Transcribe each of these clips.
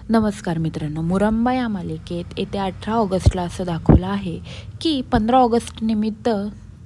नमस्कार मित्रांनो, मुरंबा या मालिकेत येत्या 18 ऑगस्टला असं दाखवलं आहे की 15 ऑगस्ट निमित्त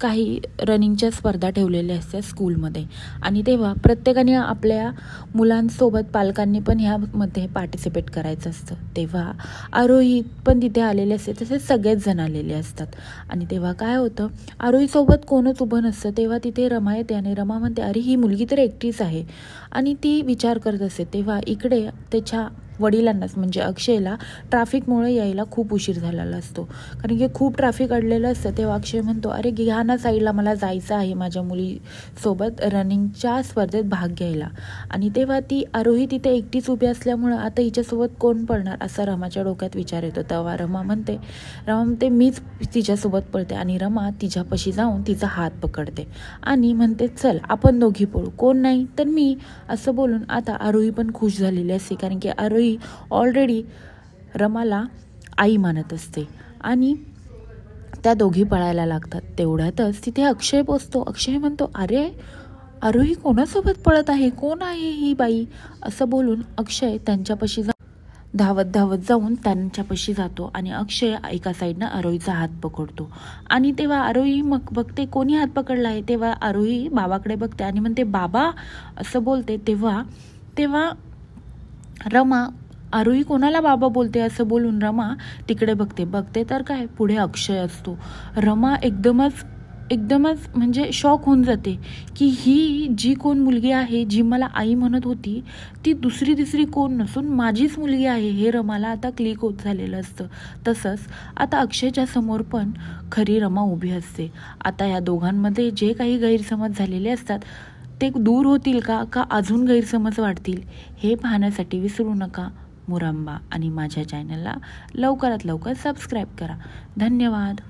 काही रनिंगच्या स्पर्धा ठेवलेल्या असतात स्कूलमध्ये आणि तेव्हा प्रत्येकाने आपल्या मुलांसोबत पालकांनी पण ह्यामध्ये पार्टिसिपेट करायचं असतं. तेव्हा आरोही पण तिथे आलेले असते, तसेच सगळेच जण आलेले असतात. आणि तेव्हा काय होतं, आरोहीसोबत कोणच उभं नसतं. तेव्हा तिथे रमा येते आणि रमा म्हणते, अरे ही मुलगी तर एकटीच आहे. आणि ती विचार करत असते. तेव्हा इकडे त्याच्या वडिलांनाच म्हणजे अक्षयला ट्रॅफिकमुळे यायला खूप उशीर झालेला असतो, कारण की खूप ट्रॅफिक अडलेलं असतं. तेव्हा अक्षय म्हणतो, अरे घ्या ना साईडला, मला जायचं आहे माझ्या मुलीसोबत रनिंगच्या स्पर्धेत भाग घ्यायला. आणि तेव्हा ती आरोही तिथे एकटीच उभी असल्यामुळं आता हिच्यासोबत कोण पळणार असा रमाच्या डोक्यात विचार येतो. तेव्हा रमा म्हणते मीच तिच्यासोबत पळते. आणि रमा तिच्यापाशी जाऊन तिचा हात पकडते आणि म्हणते, चल आपण दोघी पळू. कोण नाही तर मी, असं बोलून आता आरोही पण खुश झालेली असते, कारण की आरोही ऑलरेडी रमाला आई मानत असते. आणि त्या दोघी पळायला लागतात. तेवढ्यातच तिथे अक्षय पोचतो. अक्षय म्हणतो, अरे आरोही कोणासोबत पळत आहे, कोण आहे ही बाई, असं बोलून अक्षय त्यांच्यापाशी धावत धावत जाऊन त्यांच्यापाशी जातो. आणि अक्षय एका साईडनं आरोहीचा हात पकडतो. आणि तेव्हा आरोही मग बघते कोणी हात पकडला आहे. तेव्हा आरोही बाबाकडे बघते आणि म्हणते, बाबा, असं बोलते. तेव्हा तेव्हा रमा, आरोही कोणाला बाबा बोलते असं बोलून रमा तिकडे बघते तर काय, पुढे अक्षय असतो. रमा एकदमच म्हणजे शॉक होऊन जाते की ही जी कोण मुलगी आहे, जी मला आई म्हणत होती, ती दुसरी तिसरी कोण नसून माझीच मुलगी आहे, हे रमाला आता क्लिक होत झालेलं असतं. तसंच आता अक्षयच्या समोर पण खरी रमा उभी असते. आता या दोघांमध्ये जे काही गैरसमज झालेले असतात ते दूर होतील का अजून गैरसमज वाढतील, हे पाहण्यासाठी विसरू नका मुरंबा आणि माझ्या चॅनलला लवकरात लवकर सबस्क्राईब करा. धन्यवाद.